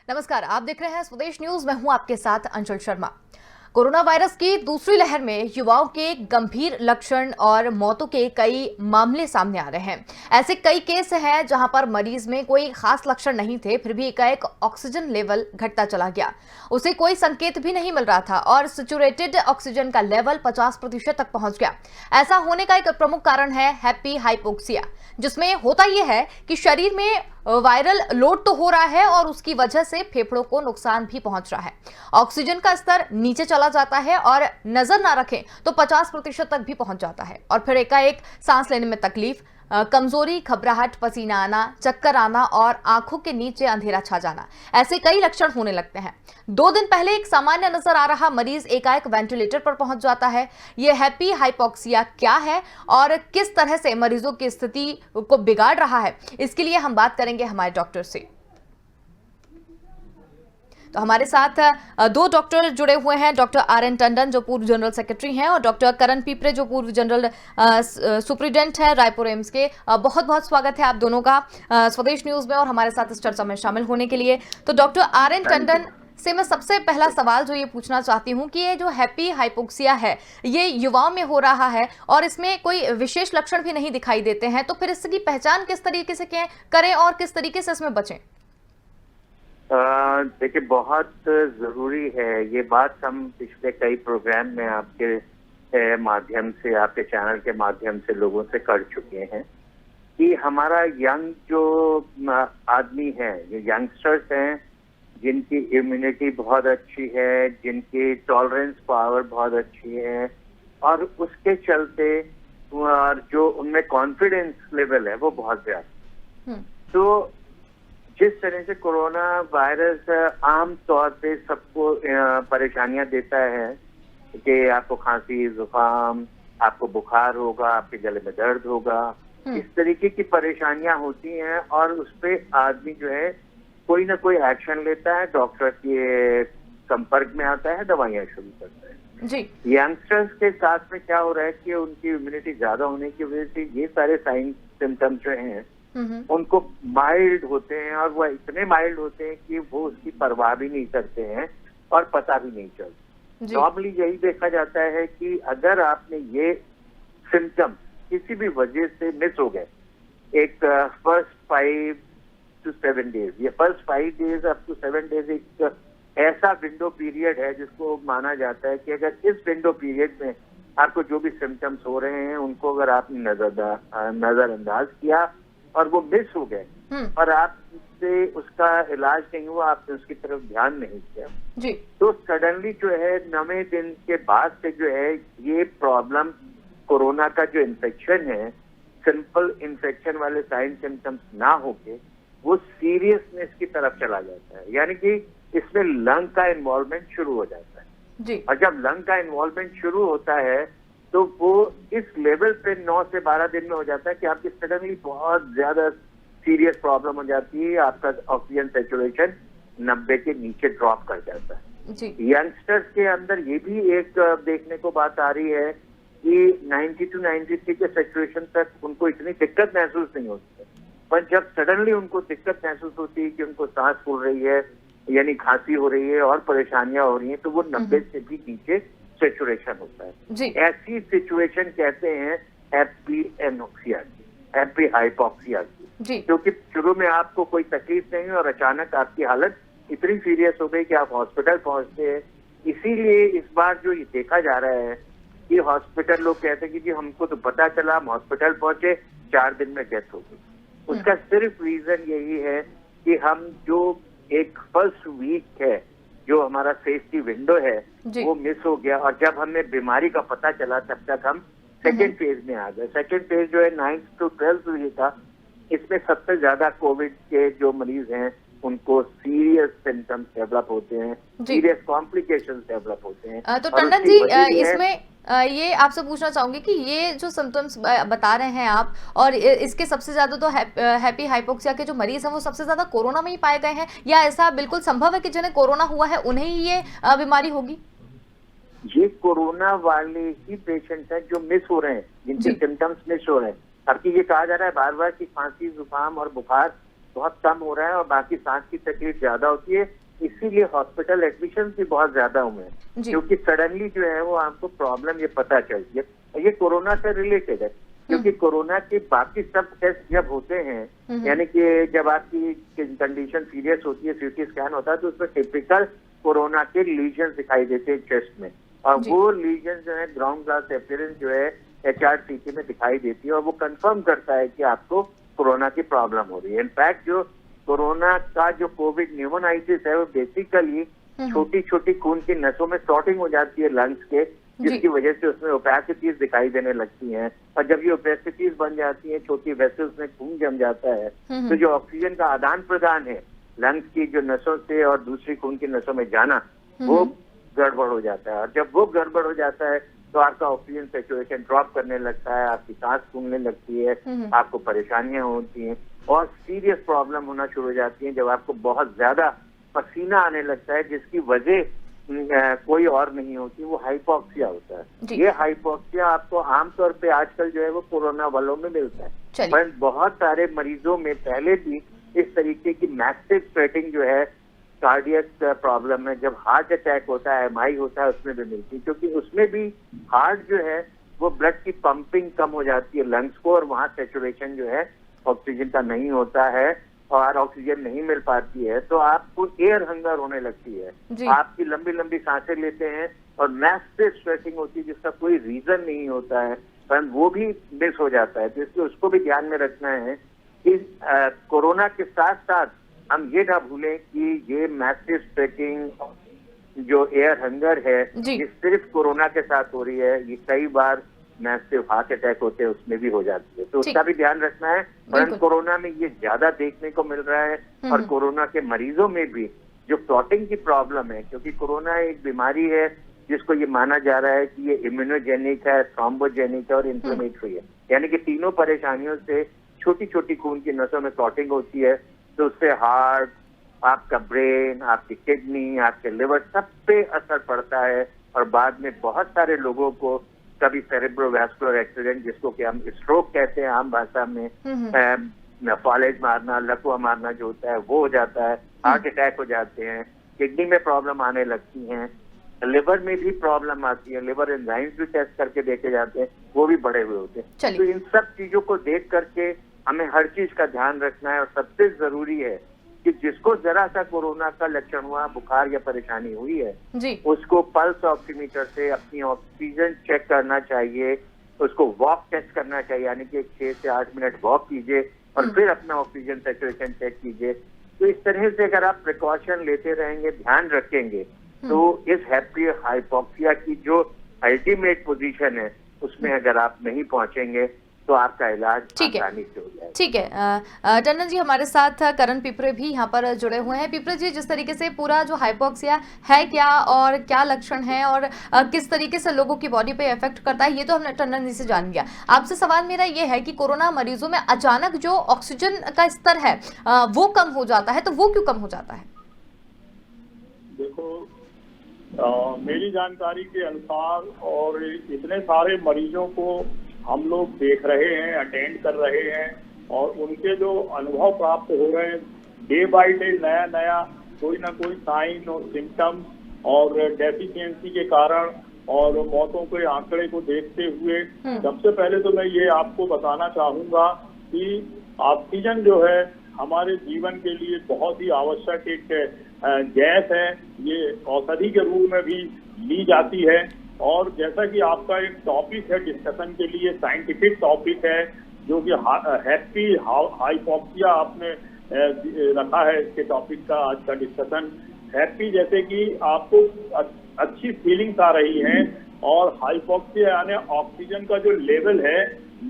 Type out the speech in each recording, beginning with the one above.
नमस्कार, आप देख रहे हैं स्वदेश न्यूज। मैं हूं आपके साथ अंशुल शर्मा। कोरोना वायरस की दूसरी लहर में युवाओं के गंभीर लक्षण और मौतों के कई मामले सामने आ रहे हैं। ऐसे कई केस हैं जहां पर मरीज में कोई खास लक्षण नहीं थे, फिर भी एकाएक ऑक्सीजन लेवल घटता चला गया। उसे कोई संकेत भी नहीं मिल रहा था और सैचुरेटेड ऑक्सीजन का लेवल 50% तक पहुंच गया। ऐसा होने का एक प्रमुख कारण है हैप्पी हाइपोक्सिया, जिसमें होता यह है कि शरीर में वायरल लोड तो हो रहा है और उसकी वजह से फेफड़ों को नुकसान भी पहुंच रहा है। ऑक्सीजन का स्तर नीचे चला जाता है और नजर ना रखें तो 50% तक भी पहुंच जाता है और फिर एकाएक सांस लेने में तकलीफ, कमजोरी, घबराहट, पसीना आना, चक्कर आना और आंखों के नीचे अंधेरा छा जाना, ऐसे कई लक्षण होने लगते हैं। 2 दिन पहले एक सामान्य नजर आ रहा मरीज एकाएक वेंटिलेटर पर पहुंच जाता है। यह हैप्पी हाइपोक्सिया क्या है और किस तरह से मरीजों की स्थिति को बिगाड़ रहा है, इसके लिए हम बात करेंगे हमारे डॉक्टर से। तो हमारे साथ 2 डॉक्टर जुड़े हुए हैं, डॉक्टर आर.एन. टंडन जो पूर्व जनरल सेक्रेटरी हैं और डॉक्टर करण पीपरे जो पूर्व जनरल सुप्रिटेंडेंट है रायपुर एम्स के। बहुत बहुत स्वागत है आप दोनों का स्वदेश न्यूज में और हमारे साथ इस चर्चा में शामिल होने के लिए। तो डॉक्टर आर.एन. टंडन से मैं सबसे पहला सवाल जो ये पूछना चाहती हूँ कि ये जो हैप्पी हाइपोक्सिया है ये युवाओं में हो रहा है और इसमें कोई विशेष लक्षण भी नहीं दिखाई देते हैं, तो फिर इसकी पहचान किस तरीके से करें और किस तरीके से इसमें बचें? देखिए, बहुत जरूरी है ये बात। हम पिछले कई प्रोग्राम में आपके माध्यम से, आपके चैनल के माध्यम से लोगों से कर चुके हैं कि हमारा यंग जो आदमी है, ये यंगस्टर्स हैं जिनकी इम्यूनिटी बहुत अच्छी है, जिनकी टॉलरेंस पावर बहुत अच्छी है और उसके चलते और जो उनमें कॉन्फिडेंस लेवल है वो बहुत ज्यादा। तो जिस तरह से कोरोना वायरस आम तौर पे सबको परेशानियां देता है कि आपको खांसी, जुकाम, आपको बुखार होगा, आपके गले में दर्द होगा, इस तरीके की परेशानियां होती हैं और उस पे आदमी जो है कोई ना कोई एक्शन लेता है, डॉक्टर के संपर्क में आता है, दवाइयां शुरू करता है जी। यंगस्टर्स के साथ में क्या हो रहा है कि उनकी इम्यूनिटी ज्यादा होने की वजह से ये सारे साइन सिम्टम्स जो हैं उनको माइल्ड होते हैं और वह इतने माइल्ड होते हैं कि वो उसकी परवाह भी नहीं करते हैं और पता भी नहीं चलता। नॉर्मली यही देखा जाता है कि अगर आपने ये सिम्टम किसी भी वजह से मिस हो गए, एक फर्स्ट 5 to 7 डेज, ये first 5 days up to 7 days एक ऐसा विंडो पीरियड है जिसको माना जाता है कि अगर इस विंडो पीरियड में आपको जो भी सिम्टम्स हो रहे हैं उनको अगर आपने नजरअंदाज किया और वो मिस हो गए और आपसे उसका इलाज नहीं हुआ, आपने उसकी तरफ ध्यान नहीं किया जी, तो सडनली जो है 9वें दिन के बाद से जो है ये प्रॉब्लम, कोरोना का जो इन्फेक्शन है, सिंपल इन्फेक्शन वाले साइन सिम्टम्स ना होके वो सीरियसनेस की तरफ चला जाता है, यानी कि इसमें लंग का इन्वॉल्वमेंट शुरू हो जाता है जी। और जब लंग का इन्वॉल्वमेंट शुरू होता है तो वो इस लेवल पे 9 से 12 दिन में हो जाता है कि आपकी सडनली बहुत ज्यादा सीरियस प्रॉब्लम हो जाती है, आपका ऑक्सीजन सैचुरेशन 90 के नीचे ड्रॉप कर जाता है जी। यंगस्टर्स के अंदर ये भी एक देखने को बात आ रही है कि 90 to 93 के सैचुरेशन तक उनको इतनी दिक्कत महसूस नहीं होती है, पर जब सडनली उनको दिक्कत महसूस होती है कि उनको सांस फूल रही है, यानी खांसी हो रही है और परेशानियां हो रही हैं, तो वो 90 से भी नीचे सैचुरेशन होता है जी। ऐसी सिचुएशन कहते हैं हैप्पी एनोक्सिया की, हैप्पी हाइपोक्सिया की, क्योंकि शुरू में आपको कोई तकलीफ नहीं और अचानक आपकी हालत इतनी सीरियस हो गई कि आप हॉस्पिटल पहुंचते हैं। इसीलिए इस बार जो ये देखा जा रहा है कि हॉस्पिटल, लोग कहते हैं कि जी हमको तो पता चला, हम हॉस्पिटल पहुंचे, 4 दिन में डेथ हो गई। उसका सिर्फ रीजन यही है कि हम जो एक फर्स्ट वीक है, जो हमारा सेफ्टी विंडो है, वो मिस हो गया और जब हमें बीमारी का पता चला तब तक हम सेकेंड फेज में आ गए। सेकेंड फेज जो है 9th to 12th वीक का, इसमें सबसे ज्यादा कोविड के जो मरीज हैं उनको सीरियस सिम्टम्स डेवलप होते हैं, सीरियस कॉम्प्लिकेशंस डेवलप होते हैं। तो टंडन जी, इसमें ये आपसे पूछना चाहूंगी कि ये जो सिम्टम्स बता रहे हैं आप और इसके सबसे ज्यादा तो हैप्पी हाइपोक्सिया के जो मरीज हैं वो सबसे ज्यादा कोरोना में ही पाए गए हैं, या ऐसा बिल्कुल संभव है कि जिन्हें कोरोना हुआ है उन्हें ही ये बीमारी होगी? ये कोरोना वाले ही पेशेंट हैं जो मिस हो रहे हैं, जिनके सिम्टम्स मिस हो रहे हैं। अब ये कहा जा रहा है बार बार कि खांसी, जुकाम और बुखार बहुत कम हो रहा है और बाकी सांस की तकलीफ ज्यादा होती है, इसीलिए हॉस्पिटल एडमिशन भी बहुत ज्यादा हुए हैं, क्योंकि सडनली जो है वो आपको प्रॉब्लम ये पता चलती है। ये कोरोना से रिलेटेड है, क्योंकि कोरोना के बाकी सब टेस्ट जब होते हैं, यानी कि जब आपकी कंडीशन सीरियस होती है, सीटी स्कैन होता है, तो उसमें टिपिकल कोरोना के लीजन दिखाई देते हैं चेस्ट में, और वो लीजन जो है ग्राउंड ग्लास अपीयरेंस जो है HRCT में दिखाई देती है, और वो कंफर्म करता है कि आपको कोरोना की प्रॉब्लम हो रही है। इनफैक्ट जो कोरोना का जो कोविड न्यूमोनाइटिस है वो बेसिकली छोटी छोटी खून की नसों में शॉर्टिंग हो जाती है लंग्स के, जिसकी वजह से उसमें ओपेसिटीज दिखाई देने लगती हैं, और जब ये ओपेसिटीज बन जाती हैं, छोटी वेसल्स में खून जम जाता है, तो जो ऑक्सीजन का आदान प्रदान है लंग्स की जो नसों से और दूसरी खून की नसों में जाना, वो गड़बड़ हो जाता है, और जब वो गड़बड़ हो जाता है तो आपका ऑक्सीजन सैचुरेशन ड्रॉप करने लगता है, आपकी सांस फूलने लगती है, आपको परेशानियां होती हैं, और सीरियस प्रॉब्लम होना शुरू हो जाती है जब आपको बहुत ज्यादा पसीना आने लगता है, जिसकी वजह कोई और नहीं होती, वो हाइपोक्सिया होता है। ये हाइपोक्सिया आपको आमतौर पे आजकल जो है वो कोरोना वालों में मिलता है, पर बहुत सारे मरीजों में पहले भी इस तरीके की मैसिव स्वेटिंग जो है कार्डियक प्रॉब्लम में, जब हार्ट अटैक होता है, MI होता है, उसमें भी मिलती है, क्योंकि उसमें भी हार्ट जो है वो ब्लड की पंपिंग कम हो जाती है लंग्स को, और वहां सैचुरेशन जो है ऑक्सीजन का नहीं होता है और ऑक्सीजन नहीं मिल पाती है, तो आपको एयर हंगर होने लगती है, आपकी लंबी लंबी सांसें लेते हैं और मैसिव स्वेटिंग होती है जिसका कोई रीजन नहीं होता है, पर वो भी मिस हो जाता है। तो इसलिए उसको भी ध्यान में रखना है कि कोरोना के साथ साथ हम ये ना भूलें कि ये मैसिव स्वेटिंग जो एयर हंगर है, ये सिर्फ कोरोना के साथ हो रही है, ये कई बार मैसिव हार्ट अटैक होते हैं उसमें भी हो जाती है, तो उसका भी ध्यान रखना है। परंतु कोरोना में ये ज्यादा देखने को मिल रहा है, और कोरोना के मरीजों में भी जो क्लॉटिंग की प्रॉब्लम है, क्योंकि कोरोना एक बीमारी है जिसको ये माना जा रहा है कि ये इम्यूनोजेनिक है, थ्रोम्बोजेनिक है और इन्फ्लेमेटरी है, यानी कि तीनों परेशानियों से छोटी छोटी खून की नसों में क्लॉटिंग होती है, तो उससे हार्ट, आपका ब्रेन, आपकी किडनी, आपके लिवर, सब पे असर पड़ता है, और बाद में बहुत सारे लोगों को कभी सेरेब्रोवैस्कुलर एक्सीडेंट, जिसको कि हम स्ट्रोक कहते हैं आम भाषा में, फॉलेज मारना, लकवा मारना जो होता है वो हो जाता है, हार्ट अटैक हो जाते हैं, किडनी में प्रॉब्लम आने लगती हैं, लिवर में भी प्रॉब्लम आती है, लिवर एंजाइम्स भी टेस्ट करके देखे जाते हैं, वो भी बढ़े हुए होते हैं। तो इन सब चीजों को देख करके हमें हर चीज का ध्यान रखना है, और सबसे जरूरी है कि जिसको जरा सा कोरोना का लक्षण हुआ, बुखार या परेशानी हुई है, उसको पल्स ऑक्सीमीटर से अपनी ऑक्सीजन चेक करना चाहिए, उसको वॉक टेस्ट करना चाहिए, यानी कि 6 से 8 मिनट वॉक कीजिए और फिर अपना ऑक्सीजन सैचुरेशन चेक कीजिए। तो इस तरह से अगर आप प्रिकॉशन लेते रहेंगे, ध्यान रखेंगे, तो इस हाइपोक्सिया की जो अल्टीमेट पोजीशन है उसमें अगर आप नहीं पहुंचेंगे तो आपका इलाज आसानी से हो जाएगा। ठीक है। टंडन जी हमारे साथ करण पिपरे भी यहाँ पर जुड़े हुए हैं। पिपरे जी, जिस तरीके से पूरा जो हाइपोक्सिया है क्या और क्या लक्षण है और किस तरीके से लोगों की बॉडी पे इफेक्ट करता है, ये तो हमने टंडन जी से जान लिया। आपसे सवाल मेरा ये है कि कोरोना मरीजों में अचानक जो ऑक्सीजन का स्तर है वो कम हो जाता है, तो वो क्यों कम हो जाता है? देखो, मेरी जानकारी के अनुसार और इतने सारे मरीजों को हम लोग देख रहे हैं, अटेंड कर रहे हैं, और उनके जो अनुभव प्राप्त हो रहे हैं, डे बाय डे नया नया कोई ना कोई साइन और सिम्टम और डेफिशिएंसी के कारण और मौतों के आंकड़े को देखते हुए सबसे पहले तो मैं ये आपको बताना चाहूंगा कि ऑक्सीजन जो है हमारे जीवन के लिए बहुत ही आवश्यक एक गैस है। ये औषधि के रूप में भी ली जाती है, और जैसा कि आपका एक टॉपिक है डिस्कशन के लिए, साइंटिफिक टॉपिक है, जो कि हैप्पी हाइपोक्सिया आपने रखा है इसके टॉपिक का आज का डिस्कशन। हैप्पी जैसे कि आपको अच्छी फीलिंग्स आ रही हैं, और हाइपोक्सिया यानी ऑक्सीजन का जो लेवल है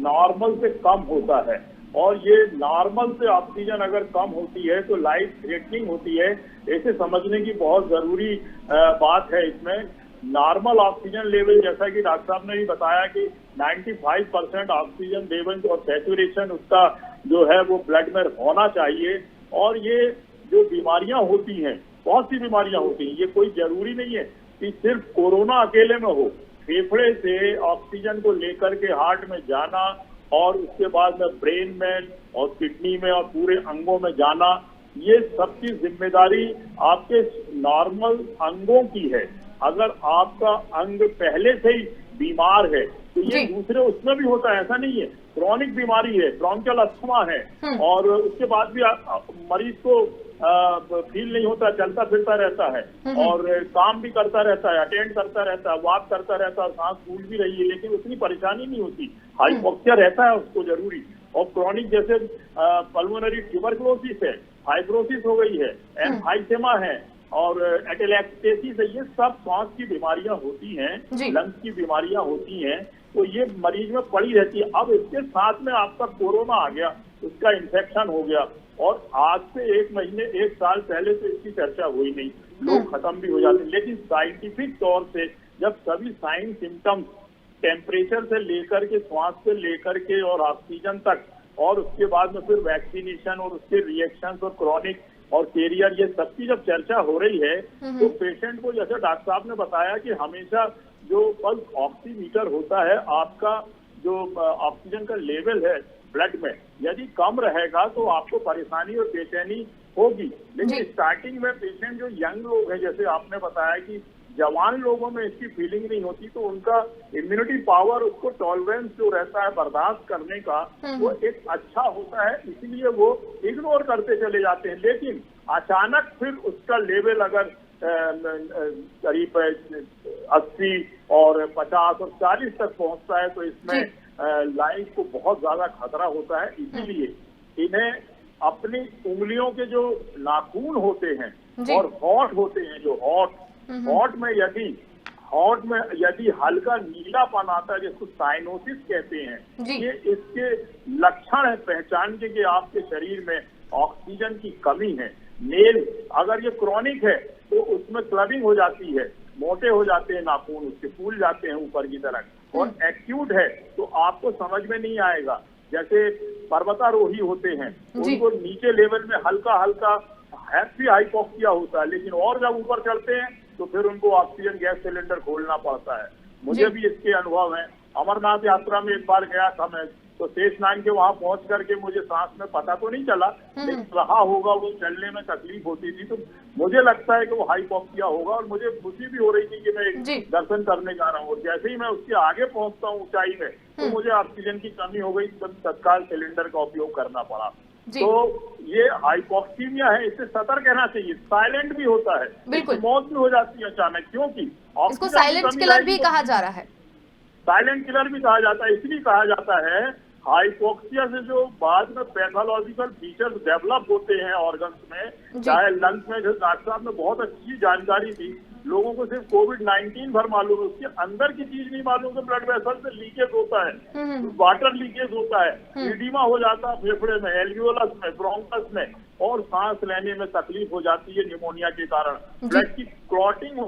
नॉर्मल से कम होता है, और ये नॉर्मल से ऑक्सीजन अगर कम होती है तो लाइफ थ्रेटनिंग होती है। ऐसे समझने की बहुत जरूरी बात है इसमें। नॉर्मल ऑक्सीजन लेवल, जैसा कि डॉक्टर साहब ने भी बताया कि 95% ऑक्सीजन लेवल और सैचुरेशन उसका जो है वो ब्लड में होना चाहिए। और ये जो बीमारियां होती हैं, बहुत सी बीमारियां होती हैं, ये कोई जरूरी नहीं है कि सिर्फ कोरोना अकेले में हो। फेफड़े से ऑक्सीजन को लेकर के हार्ट में जाना और उसके बाद में ब्रेन में और किडनी में और पूरे अंगों में जाना, ये सबकी जिम्मेदारी आपके नॉर्मल अंगों की है। अगर आपका अंग पहले से ही बीमार है तो ये दूसरे उसमें भी होता है, ऐसा नहीं है। क्रॉनिक बीमारी है, ब्रोंकियल अस्थमा है, और उसके बाद भी मरीज को फील नहीं होता, चलता फिरता रहता है और काम भी करता रहता है, अटेंड करता रहता है, वॉक करता रहता है, सांस फूल भी रही है, लेकिन उतनी परेशानी नहीं होती। हाइपोक्सिया रहता है उसको जरूरी। और क्रॉनिक जैसे पल्मोनरी ट्यूबरकुलोसिस है, फाइब्रोसिस हो गई है, एम्फाइसेमा है और एटेलेक्टेसिस है, ये सब सांस की बीमारियां होती हैं, लंग्स की बीमारियां होती हैं, तो ये मरीज में पड़ी रहती है। अब इसके साथ में आपका कोरोना आ गया, उसका इन्फेक्शन हो गया, और आज से 1 महीने 1 साल पहले तो इसकी चर्चा हुई नहीं, लोग खत्म भी हो जाते। लेकिन साइंटिफिक तौर से जब सभी साइन सिम्टम्स, टेम्परेचर से लेकर के, श्वास से लेकर के और ऑक्सीजन तक, और उसके बाद में फिर वैक्सीनेशन और उसके रिएक्शंस और क्रॉनिक और कैरियर, ये सबकी जब चर्चा हो रही है तो पेशेंट को, जैसे डॉक्टर साहब ने बताया कि हमेशा जो पल्स ऑक्सीमीटर होता है, आपका जो ऑक्सीजन का लेवल है ब्लड में, यदि कम रहेगा तो आपको परेशानी और बेचैनी होगी। लेकिन स्टार्टिंग में पेशेंट जो यंग लोग हैं, जैसे आपने बताया कि जवान लोगों में इसकी फीलिंग नहीं होती, तो उनका इम्यूनिटी पावर, उसको टॉलरेंस जो रहता है बर्दाश्त करने का, वो एक अच्छा होता है, इसलिए वो इग्नोर करते चले जाते हैं। लेकिन अचानक फिर उसका लेवल अगर करीब 80 और 50 और 40 तक पहुंचता है तो इसमें लाइफ को बहुत ज्यादा खतरा होता है। इसीलिए इन्हें अपनी उंगलियों के जो नाखून होते हैं और हॉट होते हैं, जो हॉट में यदि हल्का नीलापन आता है, जिसको साइनोसिस कहते हैं, ये इसके लक्षण है पहचान के कि आपके शरीर में ऑक्सीजन की कमी है। नेल अगर ये क्रॉनिक है तो उसमें क्लबिंग हो जाती है, मोटे हो जाते हैं नाखून, उसके फूल जाते हैं ऊपर की तरफ। और एक्यूट है तो आपको समझ में नहीं आएगा, जैसे पर्वतारोही होते हैं, उनको नीचे लेवल में हल्का हल्का हैप्पी हाइपोक्सिया होता है, लेकिन और जब ऊपर चढ़ते हैं तो फिर उनको ऑक्सीजन गैस सिलेंडर खोलना पड़ता है। मुझे भी इसके अनुभव है। अमरनाथ यात्रा में एक बार गया था मैं, तो शेषनाग के वहां पहुंच करके मुझे सांस में पता तो नहीं चला, लेकिन रहा होगा, वो चलने में तकलीफ होती थी, तो मुझे लगता है कि वो हाइपोक्सिया होगा। और मुझे खुशी भी हो रही थी कि मैं एक दर्शन करने जा रहा हूँ, और जैसे ही मैं उसके आगे पहुंचता हूँ ऊंचाई में, तो मुझे ऑक्सीजन की कमी हो गई, तो तत्काल सिलेंडर का उपयोग करना पड़ा। तो ये हाइपोक्सीमिया है, इससे सतर्क रहना चाहिए। साइलेंट भी होता है, मौत भी हो जाती है अचानक, क्योंकि इसको साइलेंट किलर भी कहा जा रहा है। साइलेंट किलर भी कहा जाता है, इसलिए कहा जाता है हाइपोक्सिया से जो बाद में पैथोलॉजिकल फीचर्स डेवलप होते हैं ऑर्गन्स में, चाहे लंग्स में, जैसे डॉक्टर साहब ने बहुत अच्छी जानकारी दी, लोगों को सिर्फ कोविड-19 भर मालूम है, उसके अंदर की चीज नहीं मालूम कि ब्लड वेसल से लीकेज होता है, वाटर लीकेज होता है, एडिमा हो जाता है फेफड़े में, एल्वियोलस में, ब्रोंकस में, और सांस लेने में तकलीफ हो जाती है निमोनिया के कारण। ब्लड की क्लॉटिंग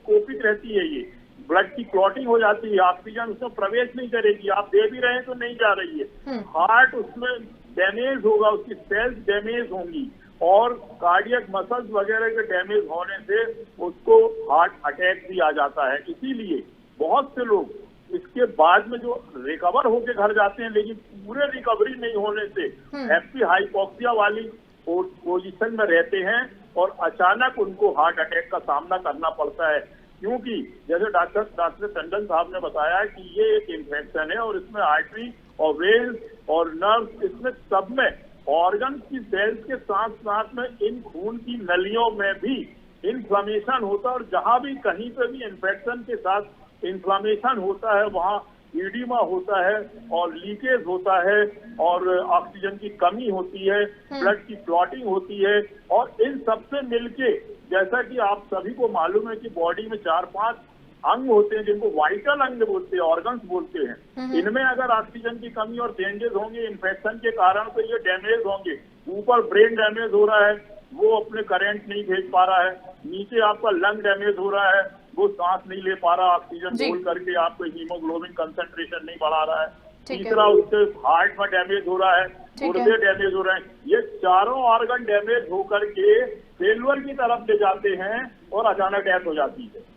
कोपित रहती है, ये ब्लड की क्लॉटिंग हो जाती है, ऑक्सीजन उसमें प्रवेश नहीं करेगी, आप दे भी रहे हैं तो नहीं जा रही है। हार्ट उसमें डैमेज होगा, उसकी सेल्स डैमेज होंगी, और कार्डियक मसल्स वगैरह के डैमेज होने से उसको हार्ट अटैक भी आ जाता है। इसीलिए बहुत से लोग इसके बाद में जो रिकवर होके घर जाते हैं, लेकिन पूरे रिकवरी नहीं होने से हैप्पी हाइपोक्सिया वाली पोजीशन में रहते हैं, और अचानक उनको हार्ट अटैक का सामना करना पड़ता है। क्योंकि जैसे डॉक्टर टंडन साहब ने बताया कि ये एक इन्फेक्शन है, और इसमें आर्टरी और वेन्स और नर्व्स, इसमें सब में ऑर्गन की सेल्स के साथ साथ में इन खून की नलियों में भी इन्फ्लामेशन होता है, और जहां भी कहीं पे भी इन्फेक्शन के साथ इन्फ्लामेशन होता है, वहां एडिमा होता है और लीकेज होता है, और ऑक्सीजन की कमी होती है, ब्लड की क्लॉटिंग होती है, और इन सबसे मिलके, जैसा कि आप सभी को मालूम है कि बॉडी में 4-5 अंग होते हैं जिनको वाइटल अंग बोलते हैं, ऑर्गन्स बोलते हैं। इनमें अगर ऑक्सीजन की कमी और चेंजेस होंगे इन्फेक्शन के कारण, तो ये डैमेज होंगे। ऊपर ब्रेन डैमेज हो रहा है, वो अपने करंट नहीं भेज पा रहा है, नीचे आपका लंग डैमेज हो रहा है, वो सांस नहीं ले पा रहा, ऑक्सीजन बोल करके आपको हीमोग्लोबिन कंसंट्रेशन नहीं बढ़ा रहा है, तीसरा उससे हार्ट में डैमेज हो रहा है, गुर्दे डैमेज हो रहे हैं। ये चारों ऑर्गन डैमेज होकर के फेल्यूर की तरफ ले जाते हैं और अचानक डेथ हो जाती है।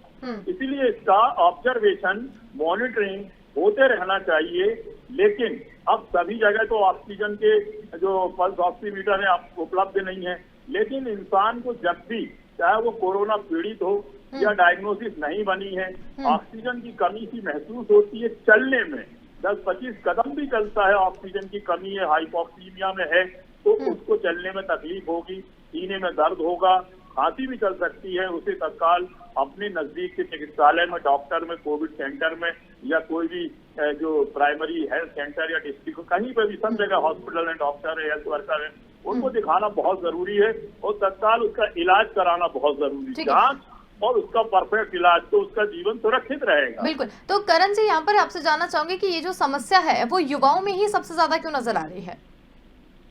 इसीलिए इसका ऑब्जर्वेशन, मॉनिटरिंग होते रहना चाहिए। लेकिन अब सभी जगह तो ऑक्सीजन के जो पल्स ऑक्सीमीटर है उपलब्ध नहीं है। लेकिन इंसान को जब भी, चाहे वो कोरोना पीड़ित हो या डायग्नोसिस नहीं बनी है, ऑक्सीजन की कमी सी महसूस होती है चलने में, 10-25 कदम भी चलता है, ऑक्सीजन की कमी है, हाइपोक्सीमिया में है, तो उसको चलने में तकलीफ होगी, सीने में दर्द होगा, खांसी भी चल सकती है। उसे तत्काल अपने नजदीक के चिकित्सालय में, डॉक्टर में, कोविड सेंटर में या कोई भी जो प्राइमरी हेल्थ सेंटर या डिस्ट्रिक्ट, कहीं पर भी, सब जगह हॉस्पिटल में डॉक्टर है, हेल्थ वर्कर है, उनको दिखाना बहुत जरूरी है और तत्काल उसका इलाज कराना बहुत जरूरी है। जांच और उसका परफेक्ट इलाज, तो उसका जीवन सुरक्षित रहेगा। बिल्कुल। तो करण जी, यहाँ पर आपसे जानना चाहूंगी कि ये जो समस्या है वो युवाओं में ही सबसे ज्यादा क्यों नजर आ रही है?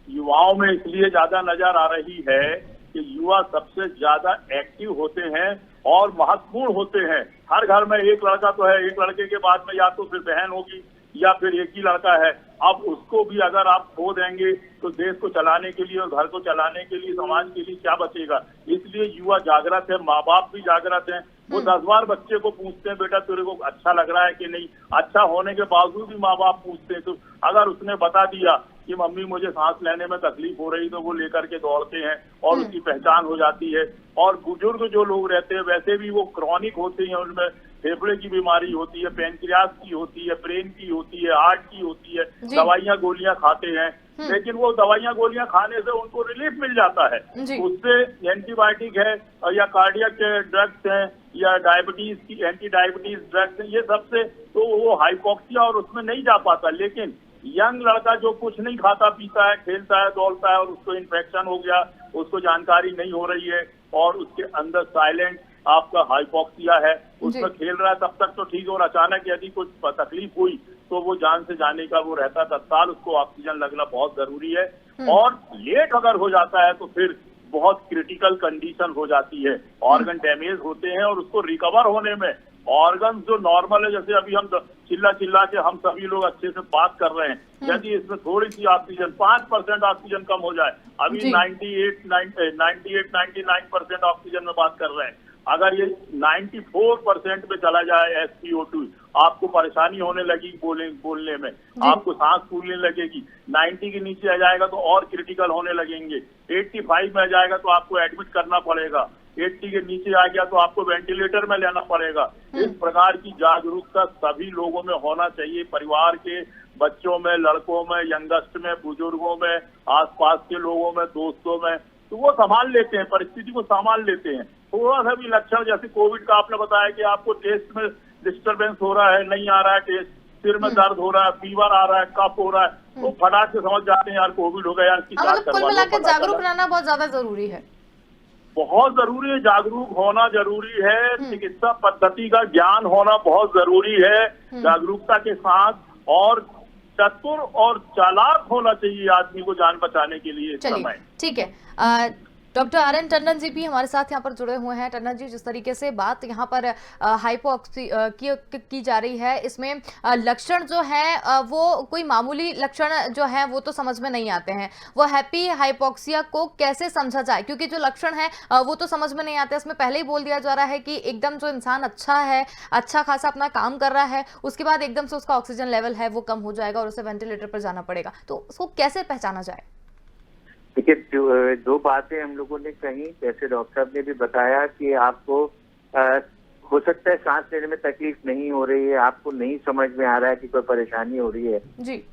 युवाओं में इसलिए ज्यादा नजर आ रही है कि युवा सबसे ज्यादा एक्टिव होते हैं और महत्वपूर्ण होते हैं। हर घर में एक लड़का तो है, एक लड़के के बाद में या तो फिर बहन होगी या फिर एक ही लड़का है। अब उसको भी अगर आप खो देंगे तो देश को चलाने के लिए और घर को चलाने के लिए, समाज के लिए क्या बचेगा? इसलिए युवा जागृत है, माँ बाप भी जागृत हैं। वो 10 बार बच्चे को पूछते हैं, बेटा तेरे को अच्छा लग रहा है कि नहीं? अच्छा होने के बावजूद भी माँ बाप पूछते हैं। तो अगर उसने बता दिया कि मम्मी मुझे सांस लेने में तकलीफ हो रही, तो वो लेकर के दौड़ते हैं और उसकी पहचान हो जाती है। और बुजुर्ग जो लोग रहते हैं वैसे भी वो क्रॉनिक होते हैं, उनमें फेफड़े की बीमारी होती है, पैंक्रियास की होती है, ब्रेन की होती है, हार्ट की होती है, दवाइयाँ गोलियां खाते हैं, लेकिन वो दवाइयाँ गोलियां खाने से उनको रिलीफ मिल जाता है। उससे एंटीबायोटिक है या कार्डियक ड्रग्स हैं या डायबिटीज की एंटी डायबिटीज ड्रग्स हैं, ये सबसे तो वो हाइपोक्सिया और उसमें नहीं जा पाता। लेकिन यंग लड़का जो कुछ नहीं खाता पीता है, खेलता है, दौड़ता है और उसको इन्फेक्शन हो गया, उसको जानकारी नहीं हो रही है और उसके अंदर साइलेंट आपका हाइपोक्सिया है, उसमें खेल रहा है, तब तक तो ठीक है, और अचानक यदि कुछ तकलीफ हुई तो वो जान से जाने का वो रहता है। तत्काल उसको ऑक्सीजन लगना बहुत जरूरी है। और लेट अगर हो जाता है तो फिर बहुत क्रिटिकल कंडीशन हो जाती है, ऑर्गन डैमेज होते हैं और उसको रिकवर होने में ऑर्गन जो नॉर्मल है, जैसे अभी हम चिल्ला के हम सभी लोग अच्छे से बात कर रहे हैं, यदि इसमें थोड़ी सी ऑक्सीजन 5% ऑक्सीजन कम हो जाए, अभी 98-99% ऑक्सीजन में बात कर रहे हैं, अगर ये 94% पे चला जाए SpO2, आपको परेशानी होने लगी बोलने में, आपको सांस फूलने लगेगी। 90 के नीचे आ जाएगा तो और क्रिटिकल होने लगेंगे। 85 में आ जाएगा तो आपको एडमिट करना पड़ेगा। 80 के नीचे आ गया तो आपको वेंटिलेटर में लेना पड़ेगा। इस प्रकार की जागरूकता सभी लोगों में होना चाहिए, परिवार के बच्चों में, लड़कों में, यंगस्ट में, बुजुर्गों में, आसपास के लोगों में, दोस्तों में, तो वो संभाल लेते हैं, परिस्थिति को संभाल लेते हैं। थोड़ा सा भी लक्षण, जैसे कोविड का आपने बताया कि आपको टेस्ट में डिस्टरबेंस हो रहा है, नहीं आ रहा है टेस्ट, सिर में दर्द हो रहा है, फीवर आ रहा है, कफ हो रहा है, तो फटाक से समझ जाते हैं यार कोविड हो गया, यार इसकी जांच करवा लो। कुल मिलाकर जागरूक रहना बहुत ज्यादा जरूरी है। बहुत जरूरी है, जागरूक होना जरूरी है, चिकित्सा पद्धति का ज्ञान होना बहुत जरूरी है जागरूकता के साथ, और चतुर और चालाक होना चाहिए आदमी को जान बचाने के लिए इस समय। ठीक है। डॉक्टर RN टंडन जी भी हमारे साथ यहाँ पर जुड़े हुए हैं। टंडन जी, जिस तरीके से बात यहाँ पर हाइपोक्सी की जा रही है, इसमें लक्षण जो है वो कोई मामूली लक्षण जो है वो तो समझ में नहीं आते हैं। वो हैप्पी हाइपोक्सिया को कैसे समझा जाए, क्योंकि जो लक्षण है वो तो समझ में नहीं आते। इसमें पहले ही बोल दिया जा रहा है कि एकदम जो इंसान अच्छा है, अच्छा खासा अपना काम कर रहा है, उसके बाद एकदम से उसका ऑक्सीजन लेवल है वो कम हो जाएगा और उसे वेंटिलेटर पर जाना पड़ेगा। तो उसको कैसे पहचाना जाए? देखिए, दो बातें हम लोगों ने कही, जैसे डॉक्टर साहब ने भी बताया कि आपको हो सकता है सांस लेने में तकलीफ नहीं हो रही है, आपको नहीं समझ में आ रहा है कि कोई परेशानी हो रही है,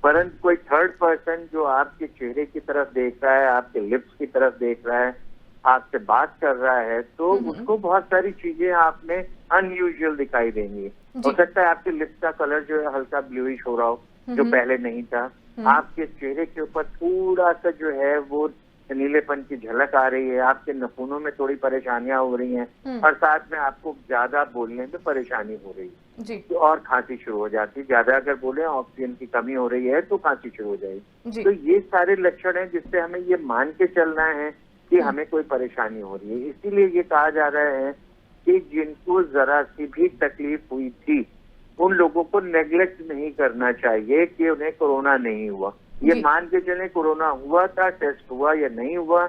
परंतु कोई थर्ड पर्सन जो आपके चेहरे की तरफ देख रहा है, आपके लिप्स की तरफ देख रहा है, आपसे बात कर रहा है, तो उसको बहुत सारी चीजें आप में अनयूजुअल दिखाई देंगी। हो सकता है आपके लिप्स का कलर जो है हल्का ब्लूइश हो रहा हो, जो पहले नहीं था। आपके चेहरे के ऊपर थोड़ा सा जो है वो नीलेपन की झलक आ रही है, आपके नाखूनों में थोड़ी परेशानियां हो रही हैं, और साथ में आपको ज्यादा बोलने में परेशानी हो रही है तो और खांसी शुरू हो जाती है। ज्यादा अगर बोले ऑक्सीजन की कमी हो रही है तो खांसी शुरू हो जाएगी। तो ये सारे लक्षण हैं जिससे हमें ये मान के चलना है कि हमें कोई परेशानी हो रही है। इसीलिए ये कहा जा रहा है कि जिनको जरा सी भी तकलीफ हुई थी उन लोगों को नेग्लेक्ट नहीं करना चाहिए कि उन्हें कोरोना नहीं हुआ। ये मान के चले कोरोना हुआ था, टेस्ट हुआ या नहीं हुआ,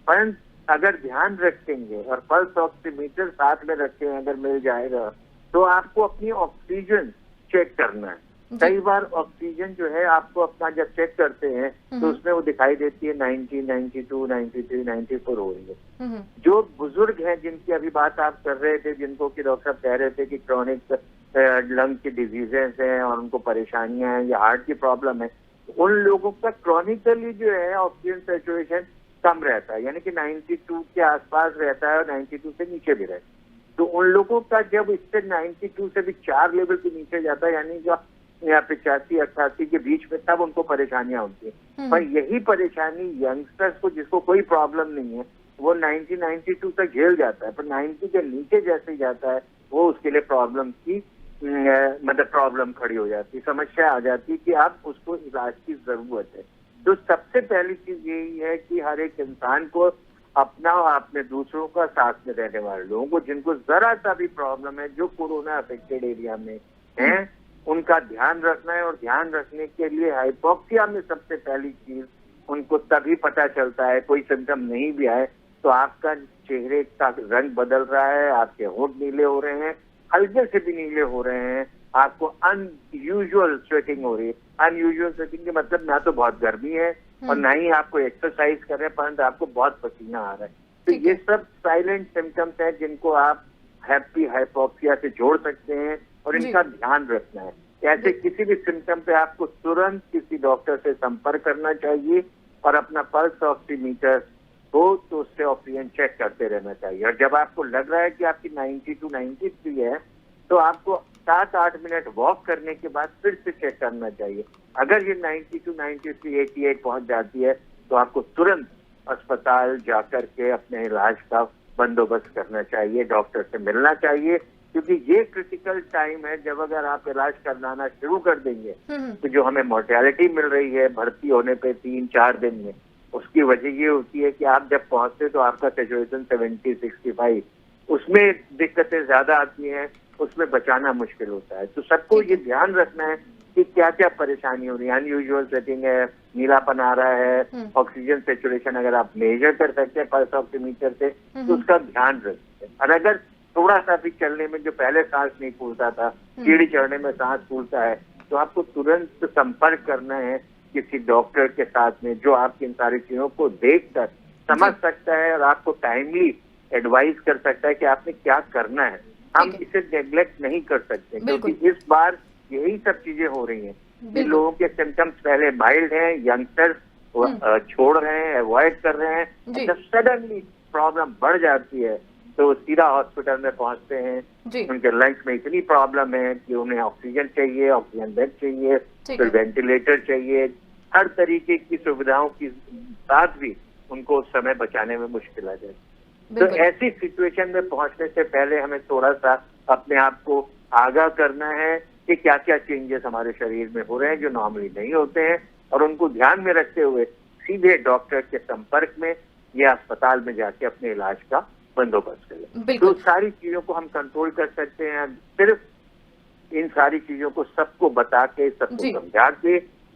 पर अगर ध्यान रखेंगे और पल्स ऑक्सीमीटर साथ में रखें, अगर मिल जाएगा तो आपको अपनी ऑक्सीजन चेक करना है। कई बार ऑक्सीजन जो है आपको अपना जब चेक करते हैं तो उसमें वो दिखाई देती है 90, 92, 93, 94 हो रही है। जो बुजुर्ग हैं जिनकी अभी बात आप कर रहे थे, जिनको कि डॉक्टर साहब कह रहे थे कि क्रॉनिक लंग की डिजीजेस हैं और उनको परेशानियां हैं या हार्ट की प्रॉब्लम है, उन लोगों का क्रॉनिकली जो है ऑक्सीजन सैचुरेशन कम रहता है, यानी कि 92 के आसपास रहता है और 92 से नीचे भी रहता है। तो उन लोगों का जब इससे 92 से भी 4 लेवल के नीचे जाता है, यानी जो 85-88 के बीच में, तब उनको परेशानियां होती है। पर यही परेशानी यंगस्टर्स को, जिसको कोई प्रॉब्लम नहीं है, वो 90-92 तक झेल जाता है, पर 90 के नीचे जैसे ही जाता है वो उसके लिए प्रॉब्लम की मतलब प्रॉब्लम खड़ी हो जाती है, समस्या आ जाती है कि अब उसको इलाज की जरूरत है। तो सबसे पहली चीज यही है कि हर एक इंसान को अपना और अपने दूसरों का साथ में रहने वाले लोगों को, जिनको जरा सा भी प्रॉब्लम है, जो कोरोना अफेक्टेड एरिया में हैं, उनका ध्यान रखना है। और ध्यान रखने के लिए हाइपोक्सिया में सबसे पहली चीज उनको तभी पता चलता है, कोई सिम्टम नहीं भी आए तो आपका चेहरे का रंग बदल रहा है, आपके होंठ नीले हो रहे हैं, हल्के से भी नीले हो रहे हैं, आपको अनयूजुअल स्वेटिंग हो रही है। अनयूजुअल स्वेटिंग के मतलब ना तो बहुत गर्मी है और ना ही आपको एक्सरसाइज कर रहे हैं, परंतु आपको बहुत पसीना आ रहा है। तो ये सब साइलेंट सिम्टम्स हैं जिनको आप हैप्पी हाइपोक्सिया से जोड़ सकते हैं और इनका ध्यान रखना है। ऐसे किसी भी सिम्टम पे आपको तुरंत किसी डॉक्टर से संपर्क करना चाहिए और अपना पल्स ऑक्सीमीटर हो तो उससे ऑक्सीजन चेक करते रहना चाहिए। और जब आपको लग रहा है कि आपकी 90-93 है तो आपको 7-8 मिनट वॉक करने के बाद फिर से चेक करना चाहिए। अगर ये 90-93, 88 पहुंच जाती है तो आपको तुरंत अस्पताल जाकर के अपने इलाज का बंदोबस्त करना चाहिए, डॉक्टर से मिलना चाहिए, क्योंकि ये क्रिटिकल टाइम है। जब अगर आप इलाज करवाना शुरू कर देंगे तो जो हमें मोर्टेलिटी मिल रही है भर्ती होने पे 3-4 दिन में, उसकी वजह ये होती है कि आप जब पहुंचते तो आपका सैचुरेशन 70-65, उसमें दिक्कतें ज्यादा आती हैं, उसमें बचाना मुश्किल होता है। तो सबको ये ध्यान रखना है कि क्या क्या परेशानी हो रही है। अनयूजुअल सेटिंग है, नीलापन आ रहा है, ऑक्सीजन सैचुरेशन अगर आप मेजर कर सकते हैं पल्स ऑक्सीमीटर से तो उसका ध्यान रखते हैं। और अगर थोड़ा सा भी चलने में, जो पहले सांस नहीं फूलता था, सीढ़ी चढ़ने में सांस फूलता है, तो आपको तुरंत संपर्क करना है किसी डॉक्टर के साथ में, जो आपकी इन सारी चीजों को देखकर समझ सकता है और आपको टाइमली एडवाइस कर सकता है कि आपने क्या करना है। हम इसे नेग्लेक्ट नहीं कर सकते, क्योंकि इस बार यही सब चीजें हो रही हैं कि लोगों के सिम्टम्स पहले माइल्ड हैं, यंगस्टर्स छोड़ रहे हैं, अवॉइड कर रहे हैं, जब सडनली प्रॉब्लम बढ़ जाती है तो सीधा हॉस्पिटल में पहुंचते हैं। उनके लंग्स में इतनी प्रॉब्लम है कि उन्हें ऑक्सीजन चाहिए, ऑक्सीजन बेड चाहिए, फिर वेंटिलेटर चाहिए, हर तरीके की सुविधाओं के साथ भी उनको उस समय बचाने में मुश्किल आ जाती है। तो ऐसी सिचुएशन में पहुंचने से पहले हमें थोड़ा सा अपने आप को आगाह करना है कि क्या क्या चेंजेस हमारे शरीर में हो रहे हैं जो नॉर्मली नहीं होते हैं, और उनको ध्यान में रखते हुए सीधे डॉक्टर के संपर्क में या अस्पताल में जाके अपने इलाज का बंदोबस्त करें। तो सारी चीजों को हम कंट्रोल कर सकते हैं सिर्फ इन सारी चीजों को सबको बता के, सबको समझा के,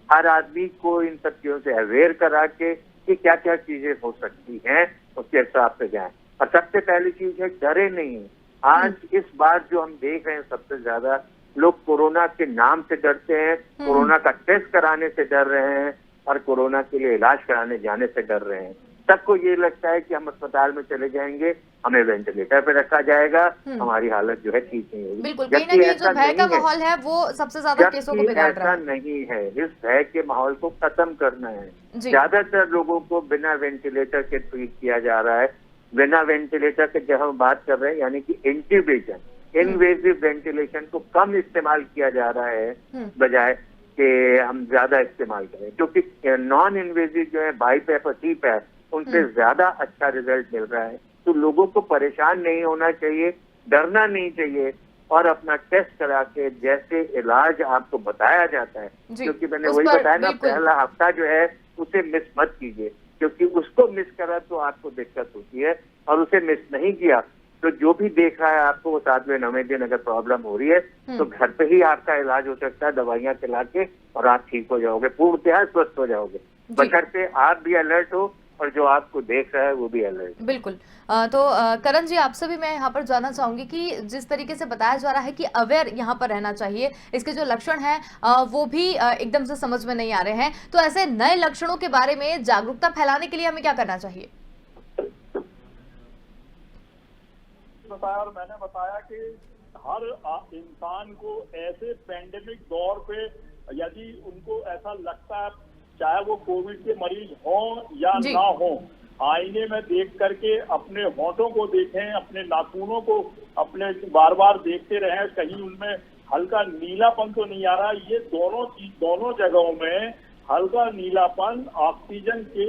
हर आदमी को इन सब चीजों से अवेयर करा के कि क्या क्या चीजें हो सकती हैं, उसके हिसाब से जाएं। और सबसे पहली चीज है डरे नहीं। आज इस बार जो हम देख रहे हैं सबसे ज्यादा लोग कोरोना के नाम से डरते हैं, कोरोना का टेस्ट कराने से डर रहे हैं और कोरोना के लिए इलाज कराने जाने से डर रहे हैं। सबको ये लगता है कि हम अस्पताल में चले जाएंगे, हमें वेंटिलेटर पे रखा जाएगा, हमारी हालत जो है ठीक नहीं होगी। बिल्कुल, कहीं ना कहीं जो भय का माहौल है वो सबसे ज्यादा केसों को बिगाड़ रहा है। ऐसा नहीं है, इस भय के माहौल को खत्म करना है। ज्यादातर लोगों को बिना वेंटिलेटर के ट्रीट किया जा रहा है। बिना वेंटिलेटर के जब हम बात कर रहे हैं, यानी कि इंट्यूबेशन, इनवेसिव वेंटिलेशन को कम इस्तेमाल किया जा रहा है बजाय कि हम ज्यादा इस्तेमाल करें, क्योंकि नॉन इन्वेसिव जो है बाईपैप और सीपैप, उनसे ज्यादा अच्छा रिजल्ट मिल रहा है। तो लोगों को परेशान नहीं होना चाहिए, डरना नहीं चाहिए और अपना टेस्ट करा के जैसे इलाज आपको बताया जाता है, क्योंकि मैंने वही बताया ना, पहला हफ्ता जो है उसे मिस मत कीजिए, क्योंकि उसको मिस करा तो आपको दिक्कत होती है, और उसे मिस नहीं किया तो जो भी देख रहा है आपको वो 7वें-9वें दिन अगर प्रॉब्लम हो रही है तो घर पे ही आपका इलाज हो सकता है दवाइयां खिला के, और आप ठीक हो जाओगे, पूर्णतः स्वस्थ हो जाओगे। बशर्ते आप भी अलर्ट हो और जो आपको देख रहा है वो भी अलग है। बिल्कुल। करण जी, आपसे भी मैं यहाँ पर जानना चाहूंगी कि जिस तरीके से बताया जा रहा है कि अवेयर यहाँ पर रहना चाहिए, इसके जो लक्षण हैं वो भी एकदम से समझ में नहीं आ रहे हैं, तो ऐसे नए लक्षणों के बारे में जागरूकता फैलाने के लिए हमें क्या करना चाहिए? और मैंने बताया कि हर इंसान को ऐसे पेंडेमिक दौर पे यदि उनको ऐसा लगता है, चाहे वो कोविड के मरीज हो या ना हो, आईने में देख करके अपने होठों को देखें, अपने नाखूनों को अपने बार बार देखते रहें, कहीं उनमें हल्का नीलापन तो नहीं आ रहा। ये दोनों जगहों में हल्का नीलापन ऑक्सीजन के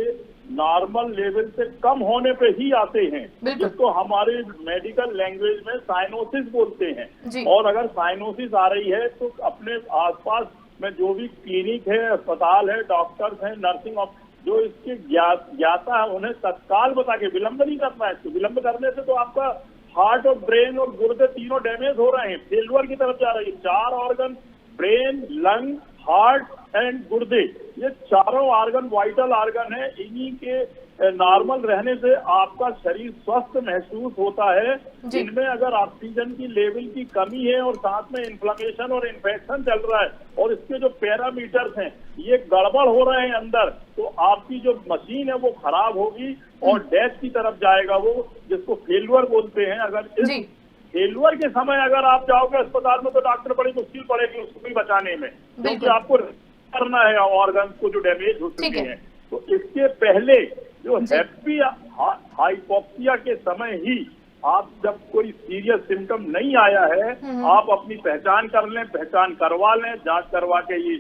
नॉर्मल लेवल से कम होने पे ही आते हैं, जिसको हमारे मेडिकल लैंग्वेज में साइनोसिस बोलते हैं। और अगर साइनोसिस आ रही है तो अपने आसपास में जो भी क्लिनिक है, अस्पताल है, डॉक्टर्स हैं, नर्सिंग जो इसके ज्ञाता है, उन्हें तत्काल बता के विलंब नहीं करना है। तो विलंब करने से तो आपका हार्ट और ब्रेन और गुर्दे तीनों डैमेज हो रहे हैं, फेल्यूर की तरफ जा रही है। 4 organ, brain, lung, heart and गुर्दे, ये चारों ऑर्गन वाइटल ऑर्गन है। इन्हीं के नॉर्मल रहने से आपका शरीर स्वस्थ महसूस होता है। जिनमें अगर ऑक्सीजन की लेवल की कमी है और साथ में इन्फ्लेमेशन और इन्फेक्शन चल रहा है और इसके जो पैरामीटर्स हैं ये गड़बड़ हो रहे हैं अंदर, तो आपकी जो मशीन है वो खराब होगी और डेथ की तरफ जाएगा वो, जिसको फेल्यूर बोलते हैं। अगर इस फेल्यूर के समय अगर आप जाओगे अस्पताल में तो डॉक्टर बड़ी मुश्किल पड़ेगी उसको भी बचाने में, क्योंकि आपको करना है ऑर्गन को जो डैमेज हो चुके हैं। तो इसके पहले जो हैप्पी हाइपोक्सिया के समय ही आप जब कोई सीरियस सिम्टम नहीं आया है, आप अपनी पहचान कर लें, पहचान करवा लें, जांच करवा के ये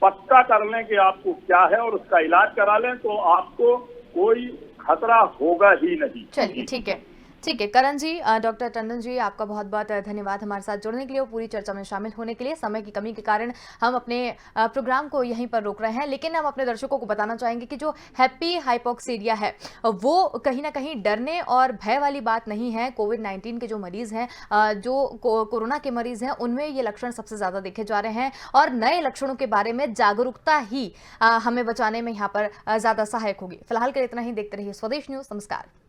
पक्का कर लें कि आपको क्या है और उसका इलाज करा लें, तो आपको कोई खतरा होगा ही नहीं। चलिए, ठीक है करण जी, डॉक्टर टंडन जी, आपका बहुत बहुत धन्यवाद हमारे साथ जुड़ने के लिए और पूरी चर्चा में शामिल होने के लिए। समय की कमी के कारण हम अपने प्रोग्राम को यहीं पर रोक रहे हैं, लेकिन हम अपने दर्शकों को बताना चाहेंगे कि जो हैप्पी हाइपोक्सीरिया है वो कहीं ना कहीं डरने और भय वाली बात नहीं है। कोविड-19 के जो मरीज हैं, जो कोरोना के मरीज हैं, उनमें ये लक्षण सबसे ज़्यादा देखे जा रहे हैं और नए लक्षणों के बारे में जागरूकता ही हमें बचाने में यहाँ पर ज़्यादा सहायक होगी। फिलहाल के इतना ही, देखते रहिए स्वदेश न्यूज़। नमस्कार।